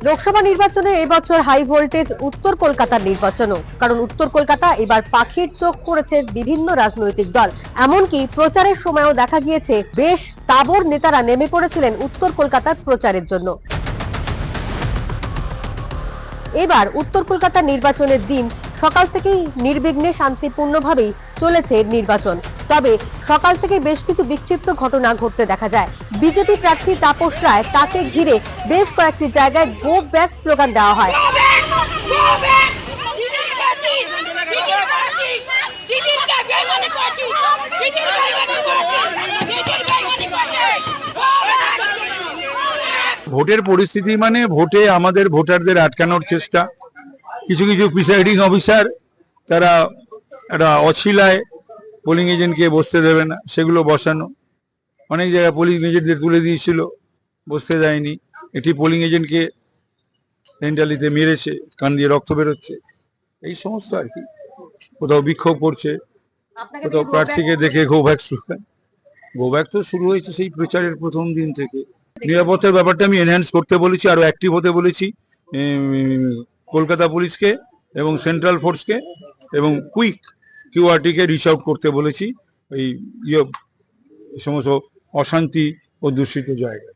লোকসভা নির্বাচনে এবছর high voltage উত্তর কলকাতার নির্বাচনও, কারণ উত্তর কলকাতা এবার পাখির চোখ করেছে বিভিন্ন রাজনৈতিক দল। এমনকি প্রচারের সময়ও দেখা গিয়েছে বেশ তাবড় নেতারা নেমে পড়েছিলেন উত্তর কলকাতার প্রচারের জন্য। এবার উত্তর কলকাতার নির্বাচনের দিন সকাল থেকেই নির্বিঘ্নে শান্তিপূর্ণভাবেই চলেছে নির্বাচন। তবে সকাল থেকে বেশ কিছু বিক্ষিপ্ত ঘটনা ঘটতে দেখা যায়। বিজেপি প্রার্থী তাপস রায়, তাকে ঘিরে বেশ কয়েকটি জায়গায় গো ব্যাক স্লোগান দেওয়া হয়। ভোটের পরিস্থিতি মানে ভোটে আমাদের ভোটারদের আটকানোর চেষ্টা, কিছু কিছু প্রিসাইডিং অফিসার তারা একটা অছিলায় পোলিং এজেন্টকে বসতে দেবে না, সেগুলো বসানো। অনেক জায়গায় পোলিং এজেন্টদের তুলে দিয়েছিল, বসতে দেয়নি। একটি পোলিং এজেন্টকে সেন্টালিতে মেরেছে, কান দিয়ে রক্ত বেরোচ্ছে, এই সমস্ত আর কি। কোথাও বিক্ষোভ করছে, কোথাও প্রার্থীকে দেখে go back slogan. Go back তো শুরু হয়েছে সেই প্রচারের প্রথম দিন থেকে। নিরাপত্তার ব্যাপারটা আমি এনহ্যান্স করতে বলেছি, আরো অ্যাক্টিভ হতে বলেছি কলকাতা পুলিশকে এবং সেন্ট্রাল ফোর্সকে, এবং কুইক কিউআরটিকে রিচ আউট করতে বলেছি এই সমস্ত অশান্তি ও দূষিত জায়গায়।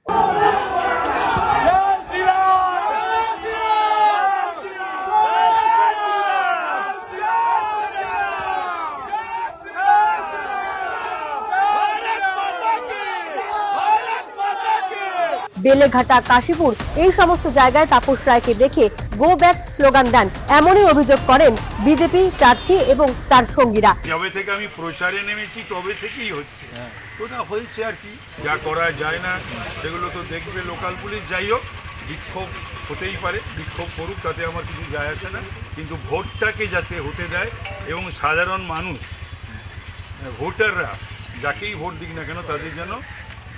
বেলেঘাটা, কাশীপুর এই সমস্ত জায়গায় তাপস রায়কে দেখে গো ব্যাক স্লোগান দেন, এমনই অভিযোগ করেন বিজেপি প্রার্থী এবং তার সঙ্গীরা। যবে থেকে আমি প্রচারে নেমেছি তবে থেকেই হচ্ছে, ওটা হয়েছে আর কি। যা করা যায় না সেগুলো তো দেখবে লোকাল পুলিশ। যাই হোক, বিক্ষোভ হতেই পারে, বিক্ষোভ করুক, তাতে আমার কিছু যায় আসে না। কিন্তু ভোটটাকে যাতে হতে দেয় এবং সাধারণ মানুষ, ভোটাররা যাকেই ভোট দিক না কেন তাদের যেন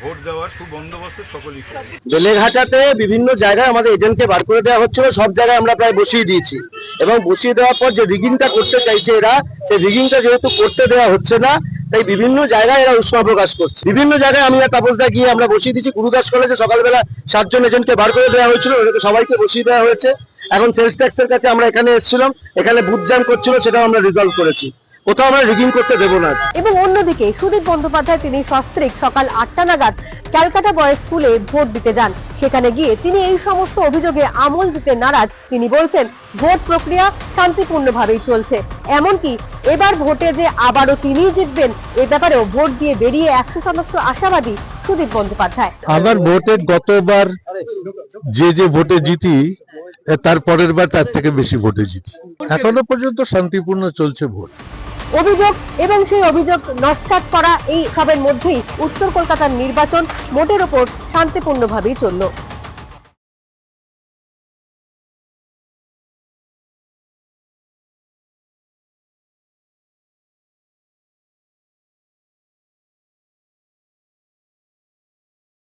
ভোট দেওয়ার সুবন্দোবস্ত সকলেই করে। বেলেঘাটাতে বিভিন্ন জায়গায় আমাদের এজেন্টকে বার করে দেওয়া হচ্ছিল, সব জায়গায় আমরা প্রায় বসিয়ে দিয়েছি। এবং বসিয়ে দেওয়ার পর যে রিগিংটা করতে চাইছে এরা, সেই রিগিংটা যেহেতু করতে দেওয়া হচ্ছে না, তাই বিভিন্ন জায়গায় এরা উষ্মা প্রকাশ করছে। বিভিন্ন জায়গায় আমি আর তাপসদা গিয়ে আমরা বসিয়ে দিচ্ছি। গুরুদাস কলেজে সকালবেলা 7 জন এজেন্টকে বার করে দেওয়া হয়েছিল, ওদেরকে সবাইকে বসিয়ে দেওয়া হয়েছে। এখন সেলস ট্যাক্সের কাছে আমরা এখানে এসেছিলাম, এখানে বুথ জ্যাম করছিল, সেটাও আমরা রিজলভ করেছি। কোথাও আমরা রিগিং করতে দেবো না। এবং অন্যদিকে সুদীপ বন্দ্যোপাধ্যায়, তিনি সস্ত্রীক সকাল 8টা নাগাদ ক্যালকাটা বয়েজ স্কুলে ভোট দিতে যান। সেখানে গিয়ে তিনি এই সমস্ত অভিযোগে আমল দিতে নারাজ। তিনি বলছেন ভোট প্রক্রিয়া শান্তিপূর্ণভাবেই চলছে, এমনকি এবার ভোটে যে আবারও তিনিই জিতবেন এ ব্যাপারেও ভোট দিয়ে বেরিয়ে 100% আশাবাদী সুদীপ বন্দ্যোপাধ্যায়। আমার ভোটের গতবার যে ভোটে জিতি, তার পরের বার তার থেকে বেশি ভোটে জিতি। এখনো পর্যন্ত শান্তিপূর্ণ চলছে ভোট। অভিযোগ এবং সেই অভিযোগ নস্যাৎ করা, এই সবের মধ্যেই উত্তর কলকাতার নির্বাচন মোটের ওপর শান্তিপূর্ণভাবেই চলল।